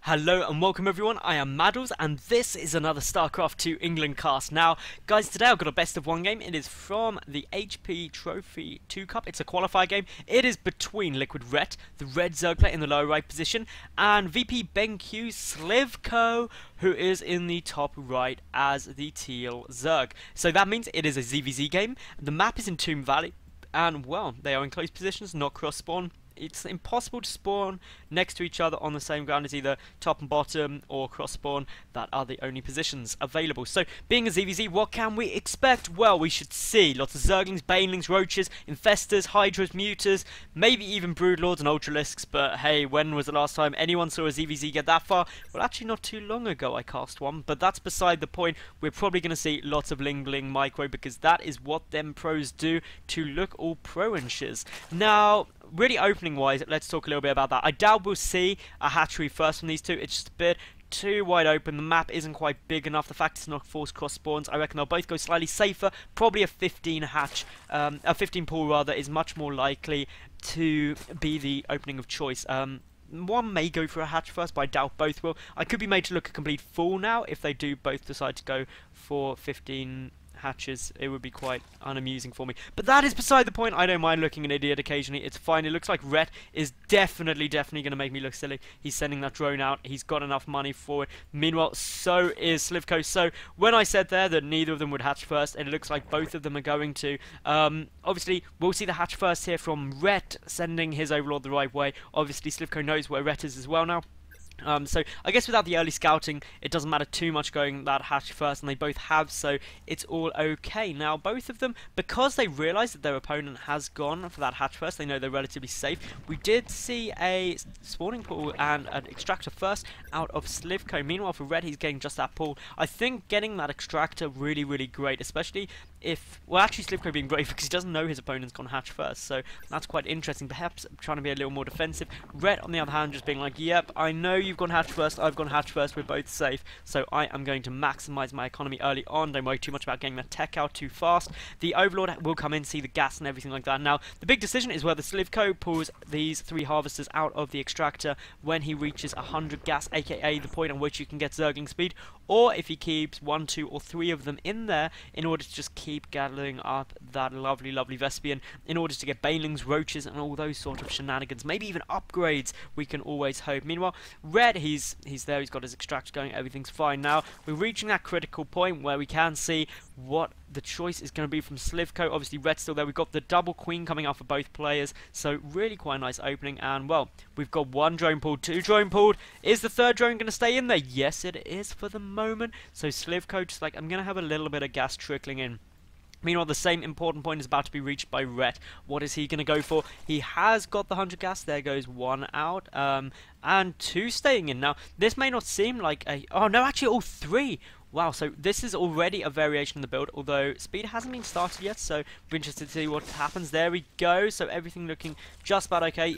Hello and welcome everyone, I am Madals and this is another StarCraft 2 England cast. Now guys, today I've got a best of one game. It is from the HP Trophy 2 Cup. It's a qualifier game. It is between LiquidRet, the red Zerg player in the lower right position, and VP BenQ sLivko, who is in the top right as the teal Zerg. So that means it is a ZvZ game. The map is in Tomb Valley and well, they are in close positions, not cross spawn. It's impossible to spawn next to each other on the same ground as either top and bottom or cross spawn. That are the only positions available. So, being a ZvZ, what can we expect? Well, we should see lots of Zerglings, Banelings, Roaches, Infestors, Hydras, Muters, maybe even Broodlords and Ultralisks. But hey, when was the last time anyone saw a ZvZ get that far? Well, actually not too long ago I cast one, but that's beside the point. We're probably going to see lots of Ling Bling Micro because that is what them pros do to look all pro and shiz. Now, really opening wise, let's talk a little bit about that. I doubt we'll see a hatchery first from these two. It's just a bit too wide open. The map isn't quite big enough. The fact it's not forced cross spawns, I reckon they'll both go slightly safer. Probably a 15 hatch, a 15 pool rather, is much more likely to be the opening of choice. One may go for a hatch first, but I doubt both will. I could be made to look a complete fool now if they do both decide to go for 15 hatches. It would be quite unamusing for me, but that is beside the point. I don't mind looking an idiot occasionally. It's fine. It looks like Rhett is definitely going to make me look silly. He's sending that drone out. He's got enough money for it. Meanwhile, so is sLivko. So when I said there that neither of them would hatch first, it looks like both of them are going to. Obviously, we'll see the hatch first here from Rhett sending his Overlord the right way. Obviously, sLivko knows where Rhett is as well now. So I guess without the early scouting, it doesn't matter too much going that hatch first, and they both have, so it's all okay. Now, both of them, because they realise that their opponent has gone for that hatch first, they know they're relatively safe. We did see a spawning pool and an extractor first out of sLivko. Meanwhile, for Red, he's getting just that pool. I think getting that extractor really, really great, especially if, well, actually sLivko being brave because he doesn't know his opponent's gone hatch first, so that's quite interesting. Perhaps trying to be a little more defensive. Red, on the other hand, just being like, yep, I know you've gone hatch first, I've gone hatch first, we're both safe, so I am going to maximise my economy early on. Don't worry too much about getting that tech out too fast. The Overlord will come in, see the gas and everything like that. Now, the big decision is whether sLivko pulls these 3 harvesters out of the extractor when he reaches 100 gas, aka the point on which you can get Zergling speed, or if he keeps 1, 2 or 3 of them in there in order to just keep gathering up that lovely, lovely Vespian in order to get Banelings, Roaches and all those sort of shenanigans, maybe even upgrades, we can always hope. Meanwhile, Red, he's there, he's got his extractor going, everything's fine. Now, we're reaching that critical point where we can see what the choice is going to be from sLivko. Obviously, Red's still there. We've got the double queen coming out for both players, so really quite a nice opening. And, well, we've got 1 drone pulled, 2 drone pulled. Is the 3rd drone going to stay in there? Yes, it is for the moment. So sLivko just like, I'm going to have a little bit of gas trickling in. Meanwhile, the same important point is about to be reached by Rhett. What is he going to go for? He has got the 100 gas. There goes 1 out. And 2 staying in. Now, this may not seem like a... Oh, no, actually, all 3. Wow, so this is already a variation in the build, although speed hasn't been started yet, so we're interested to see what happens. There we go, so everything looking just about okay.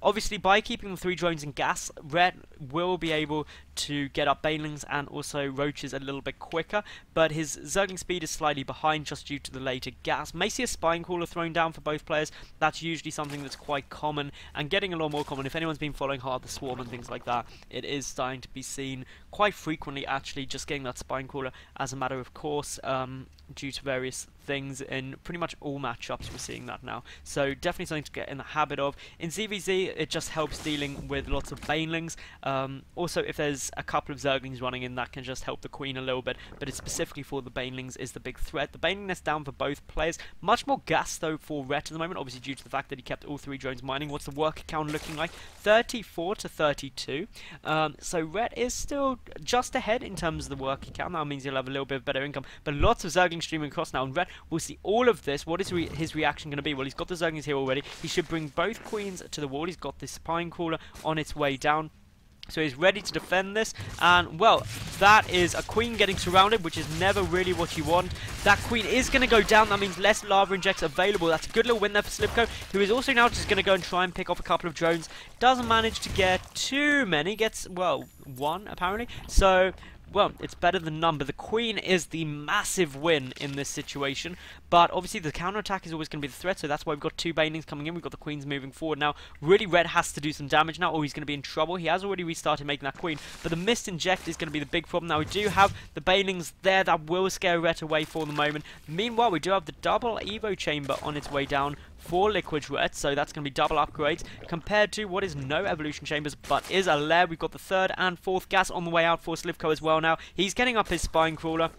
Obviously, by keeping the 3 drones in gas, Red will be able to get up Banelings and also Roaches a little bit quicker, but his Zergling speed is slightly behind just due to the later gas. May see a Spine Crawler thrown down for both players. That's usually something that's quite common, and getting a lot more common. If anyone's been following Hard the Swarm and things like that, it is starting to be seen quite frequently, actually, just getting that Spine Crawler as a matter of course, due to various things in pretty much all matchups. We're seeing that now, so definitely something to get in the habit of. In ZvZ, it just helps dealing with lots of Banelings. Also, if there's a couple of Zerglings running in, that can just help the Queen a little bit, but it's specifically for the Banelings is the big threat. The Baneling nest down for both players. Much more gas though for Rhett at the moment, obviously due to the fact that he kept all 3 drones mining. What's the worker count looking like? 34 to 32. So Rhett is still just ahead in terms of the worker count. That means he'll have a little bit of better income, but lots of Zerglings streaming across now, and Red will see all of this. What is his reaction going to be? Well, he's got the Zerglings here already. He should bring both queens to the wall. He's got this Spine Crawler on its way down, so he's ready to defend this. And, well, that is a queen getting surrounded, which is never really what you want. That queen is going to go down. That means less lava injects available. That's a good little win there for sLivko, who is also now just going to go and try and pick off a couple of drones. Doesn't manage to get too many. Gets, well, 1 apparently. So well, it's better than none, but the queen is the massive win in this situation. But obviously the counterattack is always going to be the threat, so that's why we've got 2 banelings coming in. We've got the queens moving forward now. Really, red has to do some damage now, or he's going to be in trouble. He has already restarted making that queen, but the missed inject is going to be the big problem. Now we do have the banelings there that will scare red away for the moment. Meanwhile, we do have the double Evo chamber on its way down for LiquidRet, so that's going to be double upgrades compared to what is no evolution chambers but is a lair. We've got the 3rd and 4th gas on the way out for sLivko as well now. He's getting up his spine crawler.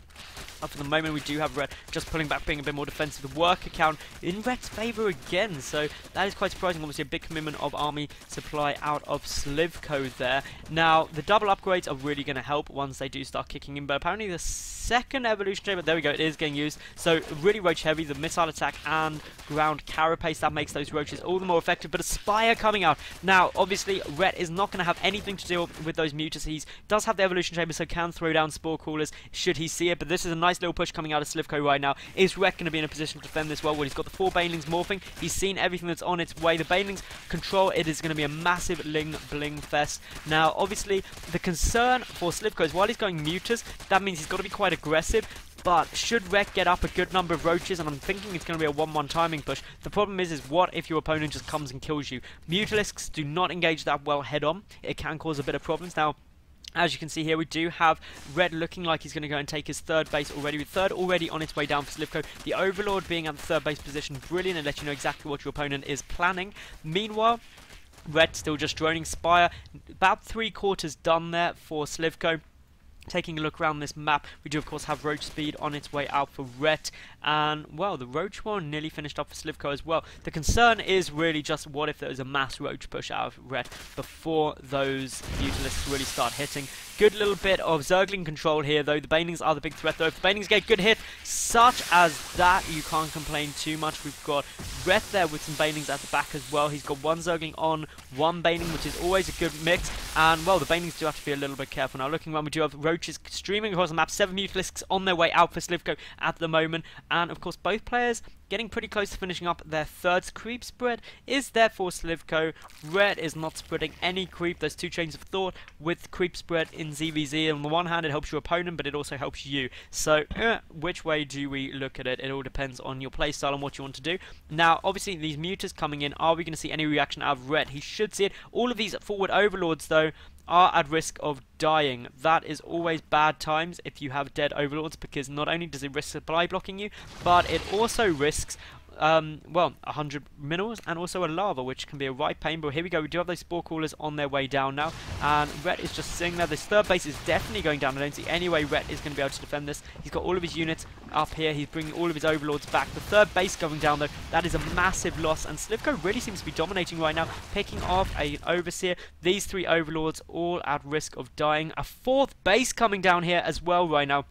For the moment, we do have red just pulling back, being a bit more defensive. The work account in red's favour again, so that is quite surprising. Obviously, a big commitment of army supply out of sLivko there. Now, the double upgrades are really going to help once they do start kicking in, but apparently the 2nd evolution chamber, there we go, it is getting used. So, really roach heavy, the missile attack and ground carapace, that makes those roaches all the more effective. But a spire coming out. Now, obviously, red is not going to have anything to do with those mutas. He does have the evolution chamber, so can throw down spore crawlers should he see it, but this is a nice little push coming out of sLivko right now. Is Rhett going to be in a position to defend this well? Well, he's got the 4 banelings morphing. He's seen everything that's on its way. The banelings control. It is going to be a massive bling fest. Now, obviously, the concern for sLivko is while he's going mutas, that means he's got to be quite aggressive. But should Rhett get up a good number of roaches, and I'm thinking it's going to be a 1-1 timing push, the problem is what if your opponent just comes and kills you? Mutalisks do not engage that well head on. It can cause a bit of problems. Now, as you can see here, we do have red looking like he's going to go and take his 3rd base already, with 3rd already on its way down for sLivko. The Overlord being at the 3rd base position, brilliant, and let you know exactly what your opponent is planning. Meanwhile, red still just droning spire, about 3/4 done there for sLivko. Taking a look around this map, we do of course have roach speed on its way out for red, and well, the roach one nearly finished up for sLivko as well. The concern is really just what if there was a mass roach push out of red before those mutalisks really start hitting. Good little bit of Zergling control here though. The banelings are the big threat though. If the banelings get good hit such as that, you can't complain too much. We've got red there with some banelings at the back as well. He's got 1 Zergling on 1 baneling, which is always a good mix, and well, the banelings do have to be a little bit careful. Now looking around, we do have roaches streaming across the map, 7 mutalisks on their way out for sLivko at the moment, and of course both players getting pretty close to finishing up their 3rd creep spread is there for sLivko. Red is not spreading any creep. There's 2 chains of thought with creep spread in ZvZ. On the one hand, it helps your opponent, but it also helps you. So, which way do we look at it? It all depends on your playstyle and what you want to do. Now, obviously, these mutas coming in, are we going to see any reaction out of red? He should see it. All of these forward overlords, though, are at risk of dying. That is always bad times if you have dead overlords, because not only does it risk supply blocking you, but it also risks well, 100 minerals and also a lava, which can be a right pain. But here we go, we do have those spore crawlers on their way down now, and red is just sitting there. This 3rd base is definitely going down. I don't see any way red is going to be able to defend this. He's got all of his units up here. He's bringing all of his overlords back. The 3rd base going down though, that is a massive loss, and sLivko really seems to be dominating right now, picking off an overseer. These 3 overlords all at risk of dying. A 4th base coming down here as well right now.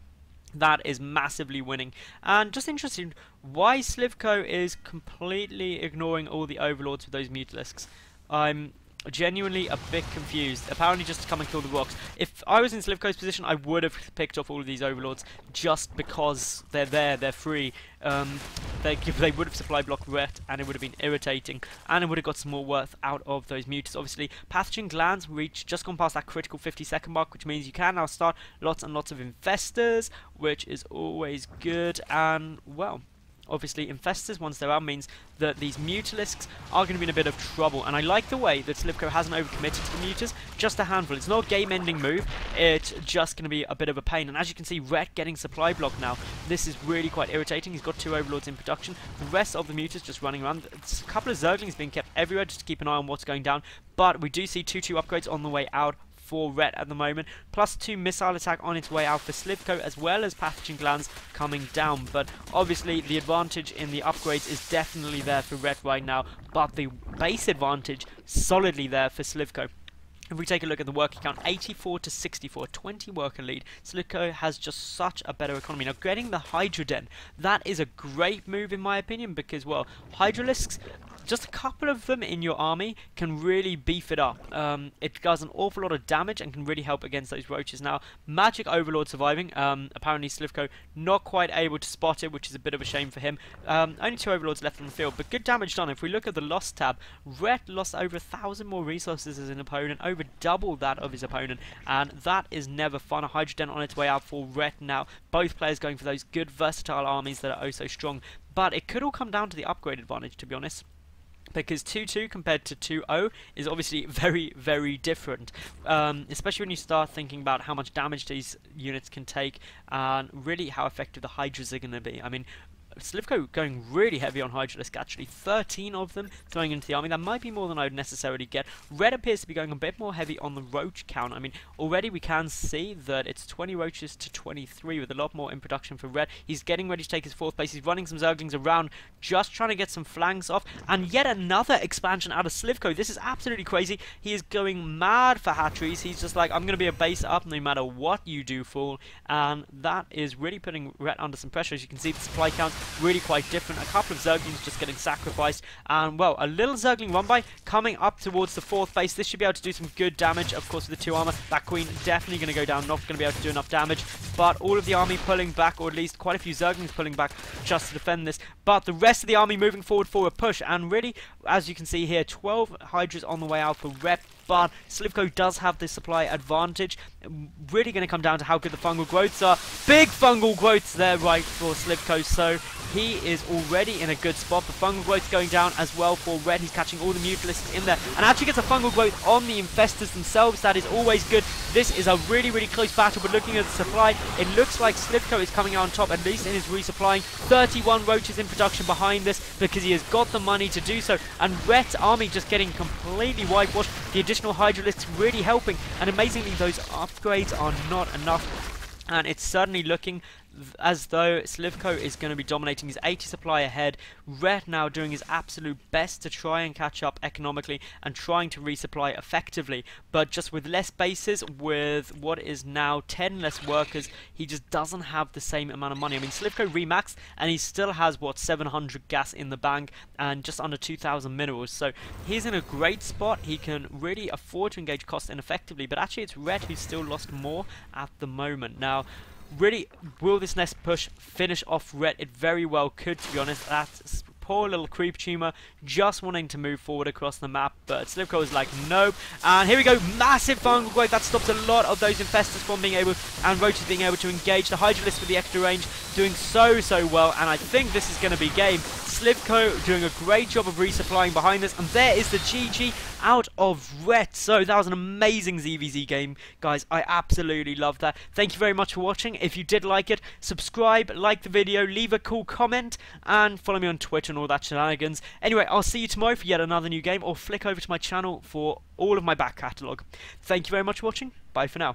That is massively winning. And just interesting why sLivko is completely ignoring all the overlords with those mutalisks. I'm genuinely a bit confused. Apparently just to come and kill the rocks. If I was in sLivko's position, I would have picked off all of these overlords just because they're there, they're free. They would have supply blocked red, and it would have been irritating, and it would have got some more worth out of those mutas. Obviously, pathogen glands reach just gone past that critical 50-second mark, which means you can now start lots and lots of infestors, which is always good. And well, obviously infestors, once they're out, means that these mutalisks are going to be in a bit of trouble. And I like the way that sLivko hasn't overcommitted to the mutas, just a handful. It's not a game-ending move, it's just going to be a bit of a pain. And as you can see, red getting supply block now. This is really quite irritating. He's got 2 overlords in production. The rest of the mutas just running around. There's a couple of Zerglings being kept everywhere just to keep an eye on what's going down. But we do see 2/2 upgrades on the way out for red at the moment, plus 2 missile attack on its way out for sLivko, as well as pathogen glands coming down. But obviously the advantage in the upgrades is definitely there for red right now, but the base advantage solidly there for sLivko. If we take a look at the worker count, 84 to 64, 20 worker lead. sLivko has just such a better economy. Now, getting the Hydra Den, that is a great move in my opinion, because, well, Hydralisks just a couple of them in your army can really beef it up. It does an awful lot of damage and can really help against those roaches. Now, Magic Overlord surviving. Apparently sLivko not quite able to spot it, which is a bit of a shame for him. Only 2 Overlords left on the field, but good damage done. If we look at the loss tab, Ret lost over 1,000 more resources as an opponent, over double that of his opponent, and that is never fun. A Hydra Den on its way out for Ret now. Both players going for those good versatile armies that are oh so strong, but it could all come down to the upgrade advantage, to be honest. Because 2-2 compared to 2-0 is obviously very, very different. Especially when you start thinking about how much damage these units can take and really how effective the Hydras are going to be. I mean, sLivko going really heavy on Hydralisk, actually 13 of them throwing into the army. That might be more than I would necessarily get. Red appears to be going a bit more heavy on the roach count. I mean, already we can see that it's 20 roaches to 23 with a lot more in production for Red. He's getting ready to take his 4th base. He's running some Zerglings around, just trying to get some flanks off. And yet another expansion out of sLivko. This is absolutely crazy. He is going mad for hatcheries. He's just like, I'm going to be a base up no matter what you do, fool. And that is really putting Red under some pressure. As you can see, the supply count really quite different. A couple of Zerglings just getting sacrificed, and well, a little Zergling run by coming up towards the 4th base. This should be able to do some good damage. Of course, with the 2 armor, that Queen definitely going to go down, not going to be able to do enough damage, but all of the army pulling back, or at least quite a few Zerglings pulling back just to defend this, but the rest of the army moving forward for a push. And really, as you can see here, 12 Hydras on the way out for Rep, but sLivko does have the supply advantage. Really going to come down to how good the fungal growths are. Big fungal growths there, right, for sLivko, so he is already in a good spot. The fungal growth going down as well for Red. He's catching all the Mutalisks in there and actually gets a fungal growth on the Infestors themselves. That is always good. This is a really, really close battle, but looking at the supply, it looks like sLivko is coming out on top, at least in his resupplying. 31 roaches in production behind this because he has got the money to do so, and Red's army just getting completely whitewashed. The additional Hydralisks really helping, and amazingly those upgrades are not enough, and it's certainly looking as though sLivko is going to be dominating his 80 supply ahead. Red now doing his absolute best to try and catch up economically and trying to resupply effectively, but just with less bases, with what is now 10 less workers, he just doesn't have the same amount of money. I mean, sLivko remaxed and he still has, what, 700 gas in the bank and just under 2,000 minerals, so he's in a great spot. He can really afford to engage cost ineffectively, but actually it's Red who's still lost more at the moment. Now, really, will this next push finish off Red? It very well could, to be honest. That's poor little creep tumor just wanting to move forward across the map, but sLivko is like, nope. And here we go, massive fungal growth. That stops a lot of those Infestors from being able, and roaches being able to engage. The Hydralisk with the extra range doing so well, and I think this is going to be game. sLivko doing a great job of resupplying behind this, and there is the GG out of Ret. So that was an amazing ZvZ game, guys. I absolutely love that. Thank you very much for watching. If you did like it, subscribe, like the video, leave a cool comment, and follow me on Twitter and all that shenanigans. Anyway, I'll see you tomorrow for yet another new game, or flick over to my channel for all of my back catalogue. Thank you very much for watching. Bye for now.